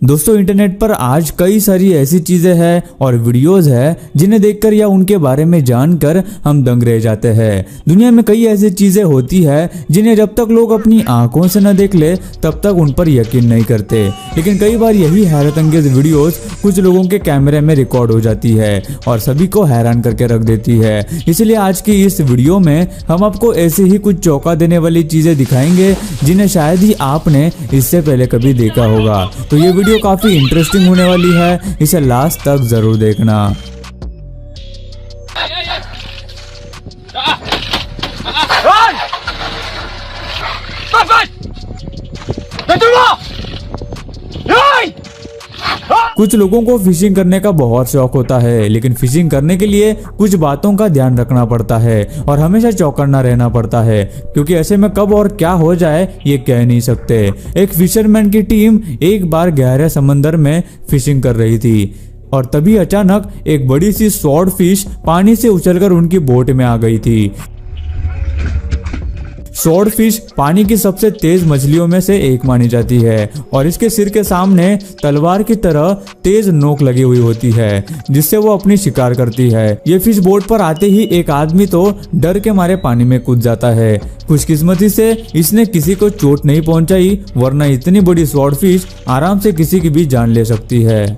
दोस्तों इंटरनेट पर आज कई सारी ऐसी चीजें हैं और वीडियोस है जिन्हें देखकर या उनके बारे में जानकर हम दंग रह जाते हैं। दुनिया में कई ऐसी चीजें होती है जिन्हें जब तक लोग अपनी आंखों से न देख ले तब तक उन पर यकीन नहीं करते, लेकिन कई बार यही हैरत अंगेज वीडियोस कुछ लोगों के कैमरे में रिकॉर्ड हो जाती है और सभी को हैरान करके रख देती है। इसलिए आज की इस वीडियो में हम आपको ऐसे ही कुछ चौंका देने वाली चीजें दिखाएंगे जिन्हें शायद ही आपने इससे पहले कभी देखा होगा। तो ये वीडियो काफी इंटरेस्टिंग होने वाली है, इसे लास्ट तक जरूर देखना। कुछ लोगों को फिशिंग करने का बहुत शौक होता है, लेकिन फिशिंग करने के लिए कुछ बातों का ध्यान रखना पड़ता है और हमेशा चौकन्ना रहना पड़ता है, क्योंकि ऐसे में कब और क्या हो जाए ये कह नहीं सकते। एक फिशरमैन की टीम एक बार गहरे समंदर में फिशिंग कर रही थी और तभी अचानक एक बड़ी सी स्वॉर्ड फिश पानी से उछलकर उनकी बोट में आ गई थी। स्वॉर्ड फिश पानी की सबसे तेज मछलियों में से एक मानी जाती है और इसके सिर के सामने तलवार की तरह तेज नोक लगी हुई होती है जिससे वो अपनी शिकार करती है। ये फिश बोट पर आते ही एक आदमी तो डर के मारे पानी में कूद जाता है। खुशकिस्मती से इसने किसी को चोट नहीं पहुंचाई, वरना इतनी बड़ी स्वॉर्ड फिश आराम से किसी की भी जान ले सकती है।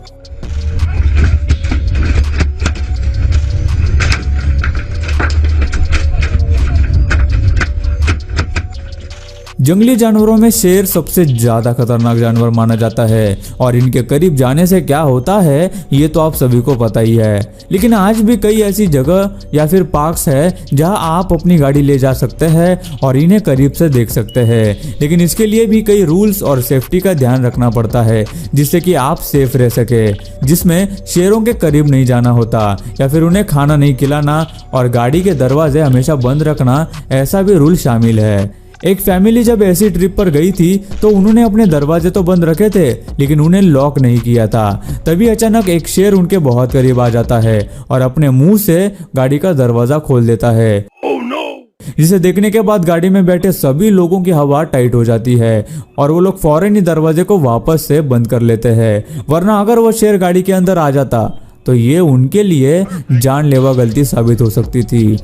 जंगली जानवरों में शेर सबसे ज्यादा खतरनाक जानवर माना जाता है और इनके करीब जाने से क्या होता है ये तो आप सभी को पता ही है। लेकिन आज भी कई ऐसी जगह या फिर पार्क्स है जहां आप अपनी गाड़ी ले जा सकते हैं और इन्हें करीब से देख सकते हैं, लेकिन इसके लिए भी कई रूल्स और सेफ्टी का ध्यान रखना पड़ता है जिससे कि आप सेफ रह सके, जिसमें शेरों के करीब नहीं जाना होता या फिर उन्हें खाना नहीं खिलाना और गाड़ी के दरवाजे हमेशा बंद रखना, ऐसा भी रूल शामिल है। एक फैमिली जब ऐसी ट्रिप पर गई थी तो उन्होंने अपने दरवाजे तो बंद रखे थे लेकिन उन्हें लॉक नहीं किया था। तभी अचानक एक शेर उनके बहुत करीब आ जाता है और अपने मुंह से गाड़ी का दरवाजा खोल देता है। जिसे देखने के बाद गाड़ी में बैठे सभी लोगों की हवा टाइट हो जाती है और वो लोग फौरन ही दरवाजे को वापस से बंद कर लेते हैं, वरना अगर वो शेर गाड़ी के अंदर आ जाता तो ये उनके लिए जानलेवा गलती साबित हो सकती थी।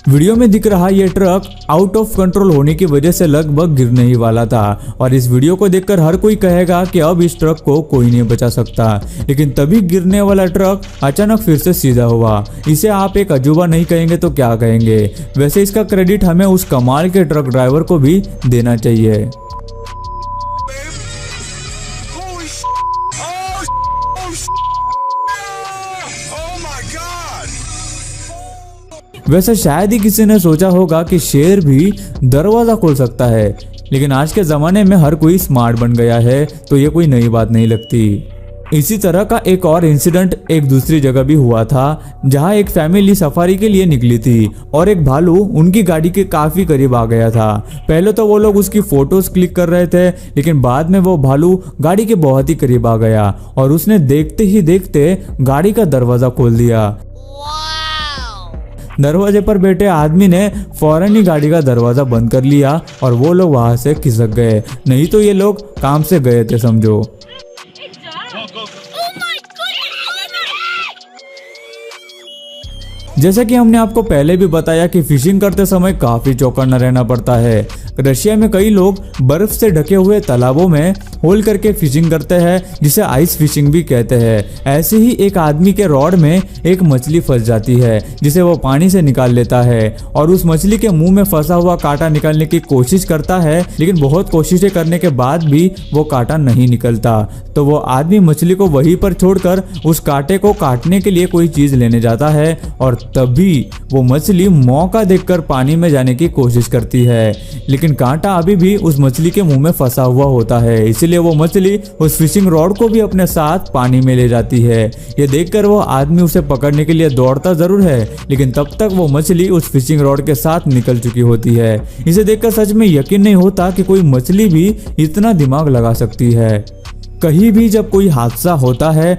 वीडियो में दिख रहा ये ट्रक आउट ऑफ कंट्रोल होने की वजह से लगभग गिरने ही वाला था और इस वीडियो को देखकर हर कोई कहेगा कि अब इस ट्रक को कोई नहीं बचा सकता, लेकिन तभी गिरने वाला ट्रक अचानक फिर से सीधा हुआ। इसे आप एक अजूबा नहीं कहेंगे तो क्या कहेंगे? वैसे इसका क्रेडिट हमें उस कमाल के ट्रक ड्राइवर को भी देना चाहिए। वैसे शायद ही किसी ने सोचा होगा कि शेर भी दरवाजा खोल सकता है, लेकिन आज के जमाने में हर कोई स्मार्ट बन गया है तो ये कोई नई बात नहीं लगती। इसी तरह का एक और इंसिडेंट एक दूसरी जगह भी हुआ था जहां एक फैमिली सफारी के लिए निकली थी और एक भालू उनकी गाड़ी के काफी करीब आ गया था। पहले तो वो लोग उसकी फोटोज क्लिक कर रहे थे, लेकिन बाद में वो भालू गाड़ी के बहुत ही करीब आ गया और उसने देखते ही देखते गाड़ी का दरवाजा खोल दिया। दरवाजे पर बैठे आदमी ने फौरन ही गाड़ी का दरवाजा बंद कर लिया और वो लोग वहां से खिसक गए, नहीं तो ये लोग काम से गए थे समझो। जैसा कि हमने आपको पहले भी बताया कि फिशिंग करते समय काफी चौकन्ना रहना पड़ता है। रशिया में कई लोग बर्फ से ढके हुए तालाबों में होल करके फिशिंग करते हैं, जिसे आइस फिशिंग भी कहते हैं। ऐसे ही एक आदमी के रॉड में एक मछली फंस जाती है जिसे वो पानी से निकाल लेता है और उस मछली के मुंह में फंसा हुआ कांटा निकालने की कोशिश करता है, लेकिन बहुत कोशिशें करने के बाद भी वो कांटा नहीं निकलता। तो वो आदमी मछली को वहीं पर छोड़कर उस कांटे को काटने के लिए कोई चीज लेने जाता है और तभी वो मछली मौका देखकर पानी में जाने की कोशिश करती है, लेकिन कांटा अभी भी उस मछली के मुंह में फंसा हुआ होता है। इसीलिए वो मछली उस फिशिंग रॉड को भी अपने साथ पानी में ले जाती है। ये देखकर वो आदमी उसे पकड़ने के लिए दौड़ता जरूर है, लेकिन तब तक वो मछली उस फिशिंग रॉड के साथ निकल चुकी होती है। इसे देखकर सच में यकीन नहीं होता कि कोई मछली भी इतना दिमाग लगा सकती है। कहीं भी जब कोई हादसा होता है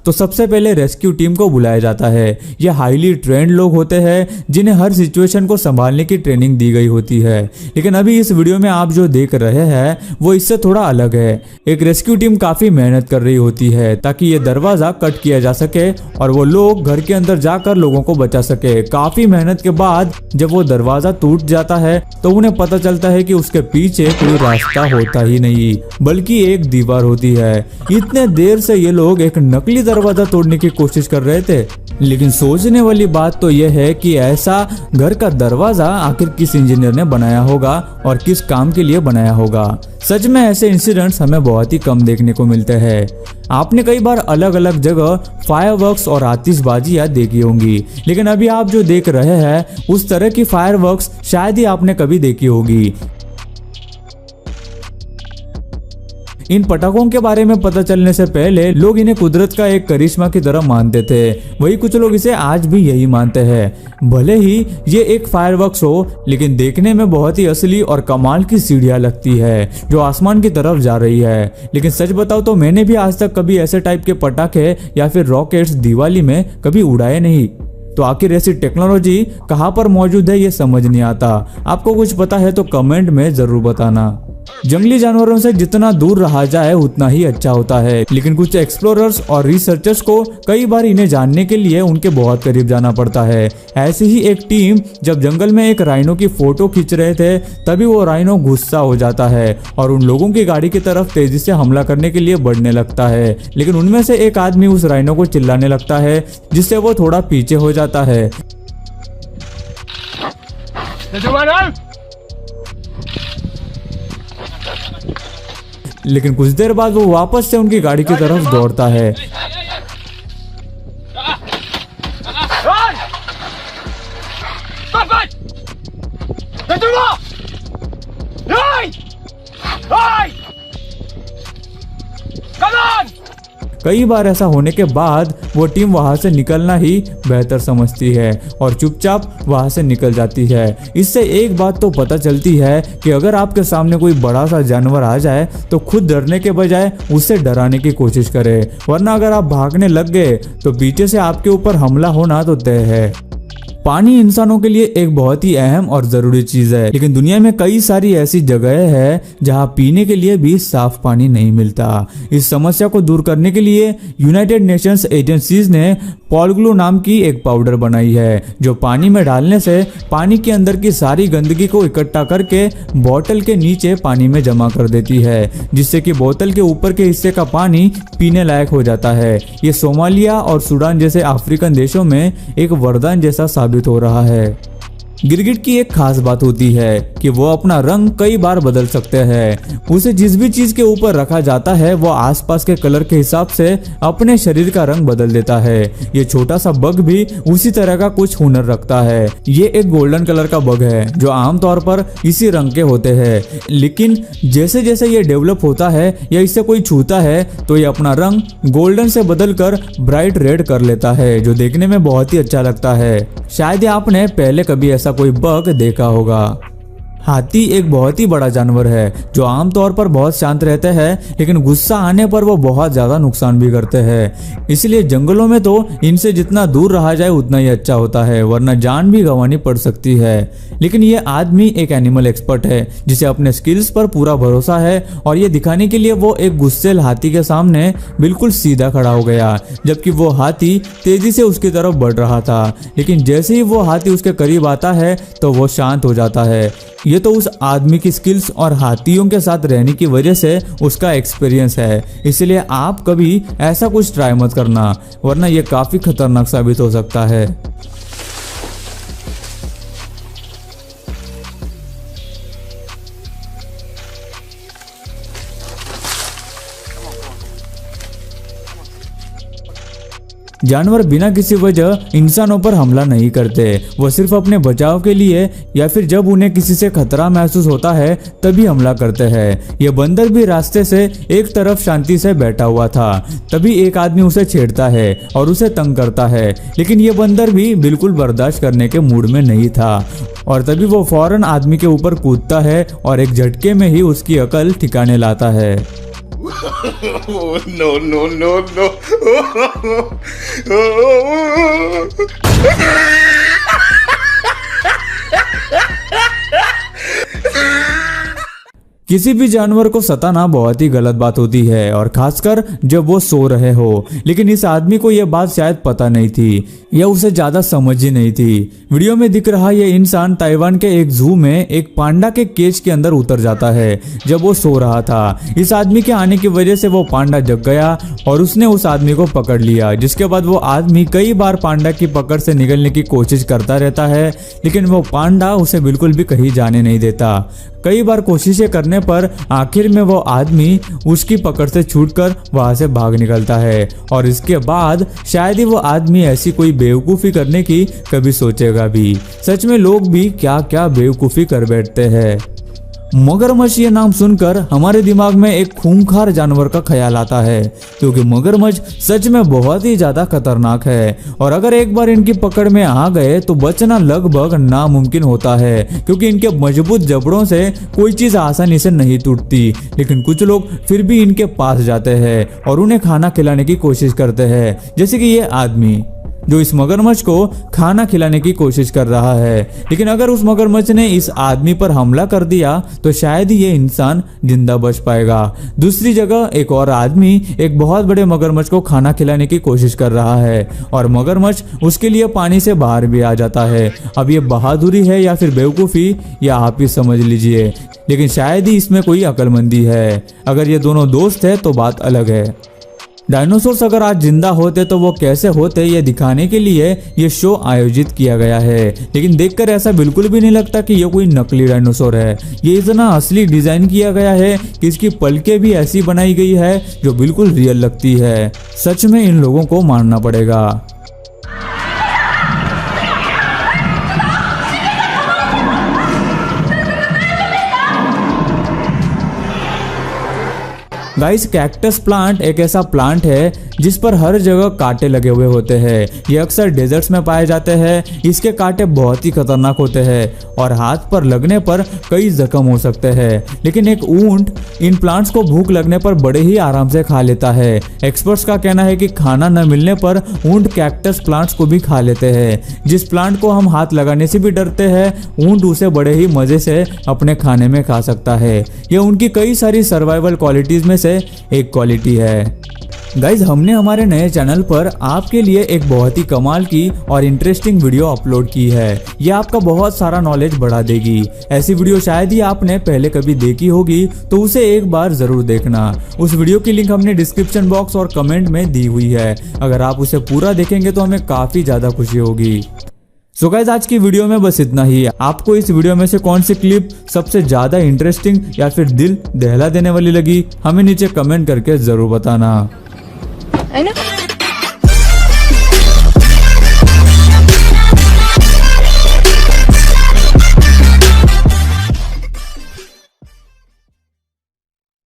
तो सबसे पहले रेस्क्यू टीम को बुलाया जाता है। ये हाईली ट्रेंड लोग होते हैं जिन्हें हर सिचुएशन को संभालने की ट्रेनिंग दी गई होती है। लेकिन अभी इस वीडियो में आप जो देख रहे हैं वो इससे थोड़ा अलग है। एक रेस्क्यू टीम काफी मेहनत कर रही होती है ताकि ये दरवाजा कट किया जा सके और वो लोग घर के अंदर जाकर लोगों को बचा सके। काफी मेहनत के बाद जब वो दरवाजा टूट जाता है तो उन्हें पता चलता है कि उसके पीछे कोई रास्ता होता ही नहीं बल्कि एक दीवार होती है। इतने देर से ये लोग एक नकली दरवाजा तोड़ने की कोशिश कर रहे थे, लेकिन सोचने वाली बात तो यह है कि ऐसा घर का दरवाजा आखिर किस इंजीनियर ने बनाया होगा और किस काम के लिए बनाया होगा। सच में ऐसे इंसिडेंट्स हमें बहुत ही कम देखने को मिलते हैं। आपने कई बार अलग अलग जगह फायरवर्क्स और आतिशबाजियां देखी होंगी, लेकिन अभी आप जो देख रहे हैं उस तरह की फायरवर्क्स शायद ही आपने कभी देखी होगी। इन पटाखों के बारे में पता चलने से पहले लोग इन्हें कुदरत का एक करिश्मा की तरह मानते थे। वही कुछ लोग इसे आज भी यही मानते हैं। भले ही ये एक फायरवर्क्स हो, लेकिन देखने में बहुत ही असली और कमाल की सीढ़ियां लगती है जो आसमान की तरफ जा रही है। लेकिन सच बताओ तो मैंने भी आज तक कभी ऐसे टाइप के पटाखे या फिर रॉकेट्स दिवाली में कभी उड़ाए नहीं। तो आखिर ऐसी टेक्नोलॉजी कहाँ पर मौजूद है ये समझ नहीं आता। आपको कुछ पता है तो कमेंट में जरूर बताना। जंगली जानवरों से जितना दूर रहा जाए उतना ही अच्छा होता है, लेकिन कुछ एक्सप्लोरर्स और रिसर्चर्स को कई बार इन्हें जानने के लिए उनके बहुत करीब जाना पड़ता है। ऐसी ही एक टीम जब जंगल में एक राइनो की फोटो खींच रहे थे तभी वो राइनो गुस्सा हो जाता है और उन लोगों की गाड़ी की तरफ तेजी से हमला करने के लिए बढ़ने लगता है। लेकिन उनमें से एक आदमी उस राइनो को चिल्लाने लगता है जिससे वो थोड़ा पीछे हो जाता है। लेकिन कुछ देर बाद वो वापस से उनकी गाड़ी की तरफ दौड़ता है। कई बार ऐसा होने के बाद वो टीम वहां से निकलना ही बेहतर समझती है और चुपचाप वहां से निकल जाती है। इससे एक बात तो पता चलती है कि अगर आपके सामने कोई बड़ा सा जानवर आ जाए तो खुद डरने के बजाय उससे डराने की कोशिश करें, वरना अगर आप भागने लग गए तो पीछे से आपके ऊपर हमला होना तो तय है। पानी इंसानों के लिए एक बहुत ही अहम और जरूरी चीज है, लेकिन दुनिया में कई सारी ऐसी जगहें हैं जहां पीने के लिए भी साफ पानी नहीं मिलता। इस समस्या को दूर करने के लिए यूनाइटेड नेशंस एजेंसीज ने पॉलग्लू नाम की एक पाउडर बनाई है जो पानी में डालने से पानी के अंदर की सारी गंदगी को इकट्ठा करके बोतल के नीचे पानी में जमा कर देती है, जिससे कि बोतल के ऊपर के हिस्से का पानी पीने लायक हो जाता है। ये सोमालिया और सूडान जैसे अफ्रीकन देशों में एक वरदान जैसा साबित हो रहा है। गिरगिट की एक खास बात होती है कि वो अपना रंग कई बार बदल सकते हैं। उसे जिस भी चीज के ऊपर रखा जाता है वो आसपास के कलर के हिसाब से अपने शरीर का रंग बदल देता है। ये छोटा सा बग भी उसी तरह का कुछ हुनर रखता है। ये एक गोल्डन कलर का बग है जो आमतौर पर इसी रंग के होते हैं, लेकिन जैसे जैसे ये डेवलप होता है या इससे कोई छूता है तो ये अपना रंग गोल्डन से बदलकर ब्राइट रेड कर लेता है, जो देखने में बहुत ही अच्छा लगता है। शायद आपने पहले कभी ऐसा कोई बग देखा होगा। हाथी एक बहुत ही बड़ा जानवर है जो आमतौर पर बहुत शांत रहते हैं, लेकिन गुस्सा आने पर वो बहुत ज्यादा नुकसान भी करते हैं। इसलिए जंगलों में तो इनसे जितना दूर रहा जाए उतना ही अच्छा होता है, वरना जान भी गंवानी पड़ सकती है। लेकिन ये आदमी एक एनिमल एक्सपर्ट है जिसे अपने स्किल्स पर पूरा भरोसा है और ये दिखाने के लिए वो एक गुस्सेल हाथी के सामने बिल्कुल सीधा खड़ा हो गया, जबकि वो हाथी तेजी से उसकी तरफ बढ़ रहा था। लेकिन जैसे ही वो हाथी उसके करीब आता है तो वो शांत हो जाता है। ये तो उस आदमी की स्किल्स और हाथियों के साथ रहने की वजह से उसका एक्सपीरियंस है। इसलिए आप कभी ऐसा कुछ ट्राई मत करना, वरना ये काफी खतरनाक साबित हो सकता है। जानवर बिना किसी वजह इंसानों पर हमला नहीं करते, वो सिर्फ अपने बचाव के लिए या फिर जब उन्हें किसी से खतरा महसूस होता है तभी हमला करते हैं। ये बंदर भी रास्ते से एक तरफ शांति से बैठा हुआ था, तभी एक आदमी उसे छेड़ता है और उसे तंग करता है, लेकिन ये बंदर भी बिल्कुल बर्दाश्त करने के मूड में नहीं था और तभी वो फौरन आदमी के ऊपर कूदता है और एक झटके में ही उसकी अकल ठिकाने लाता है। No, no, no, no. किसी भी जानवर को सताना बहुत ही गलत बात होती है, और खासकर जब वो सो रहे हो। लेकिन इस आदमी को यह बात शायद पता नहीं थी या उसे ज्यादा समझ ही नहीं थी। वीडियो में दिख रहा यह इंसान ताइवान के एक जू में एक पांडा के केज के अंदर उतर जाता है जब वो सो रहा था। इस आदमी के आने की वजह से वो पांडा जग गया और उसने उस आदमी को पकड़ लिया, जिसके बाद वो आदमी कई बार पांडा की पकड़ से निकलने की कोशिश करता रहता है, लेकिन वो पांडा उसे बिल्कुल भी कहीं जाने नहीं देता। कई बार कोशिशें करने पर आखिर में वो आदमी उसकी पकड़ से छूटकर वहां से भाग निकलता है, और इसके बाद शायद ही वो आदमी ऐसी कोई बेवकूफ़ी करने की कभी सोचेगा भी। सच में लोग भी क्या क्या बेवकूफ़ी कर बैठते हैं। मगरमच्छ ये नाम सुनकर हमारे दिमाग में एक खूंखार जानवर का ख्याल आता है, क्योंकि मगरमच्छ सच में बहुत ही ज्यादा खतरनाक है, और अगर एक बार इनकी पकड़ में आ गए तो बचना लगभग नामुमकिन होता है, क्योंकि इनके मजबूत जबड़ों से कोई चीज आसानी से नहीं टूटती। लेकिन कुछ लोग फिर भी इनके पास जाते हैं और उन्हें खाना खिलाने की कोशिश करते हैं, जैसे कि ये आदमी जो इस मगरमच्छ को खाना खिलाने की कोशिश कर रहा है। लेकिन अगर उस मगरमच्छ ने इस आदमी पर हमला कर दिया तो शायद ही ये इंसान जिंदा बच पाएगा। दूसरी जगह एक और आदमी एक बहुत बड़े मगरमच्छ को खाना खिलाने की कोशिश कर रहा है, और मगरमच्छ उसके लिए पानी से बाहर भी आ जाता है। अब ये बहादुरी है या फिर बेवकूफ़ी, या आप ही समझ लीजिए, लेकिन शायद ही इसमें कोई अक्लमंदी है। अगर ये दोनों दोस्त है तो बात अलग है। डायनासोर्स अगर आज जिंदा होते तो वो कैसे होते, ये दिखाने के लिए ये शो आयोजित किया गया है। लेकिन देखकर ऐसा बिल्कुल भी नहीं लगता कि ये कोई नकली डायनासोर है। ये इतना असली डिजाइन किया गया है कि इसकी पलकें भी ऐसी बनाई गई है जो बिल्कुल रियल लगती है। सच में इन लोगों को मानना पड़ेगा। गाइस, कैक्टस प्लांट एक ऐसा प्लांट है जिस पर हर जगह कांटे लगे हुए होते हैं। ये अक्सर डेजर्ट्स में पाए जाते हैं। इसके कांटे बहुत ही खतरनाक होते हैं और हाथ पर लगने पर कई जख्म हो सकते हैं। लेकिन एक ऊंट इन प्लांट्स को भूख लगने पर बड़े ही आराम से खा लेता है। एक्सपर्ट्स का कहना है कि खाना न मिलने पर ऊंट कैक्टस प्लांट्स को भी खा लेते हैं। जिस प्लांट को हम हाथ लगाने से भी डरते हैं, ऊंट उसे बड़े ही मजे से अपने खाने में खा सकता है। यह उनकी कई सारी सर्वाइवल क्वालिटीज में से एक क्वालिटी है। गाइज, हमने हमारे नए चैनल पर आपके लिए एक बहुत ही कमाल की और इंटरेस्टिंग वीडियो अपलोड की है। यह आपका बहुत सारा नॉलेज बढ़ा देगी। ऐसी वीडियो शायद ही आपने पहले कभी देखी होगी, तो उसे एक बार जरूर देखना। उस वीडियो की लिंक हमने डिस्क्रिप्शन बॉक्स और कमेंट में दी हुई है। अगर आप उसे पूरा देखेंगे तो हमें काफी ज्यादा खुशी होगी। सो गाइस, आज की वीडियो में बस इतना ही। आपको इस वीडियो में से कौन सी क्लिप सबसे ज्यादा इंटरेस्टिंग या फिर दिल दहला देने वाली लगी, हमें नीचे कमेंट करके जरूर बताना। I know.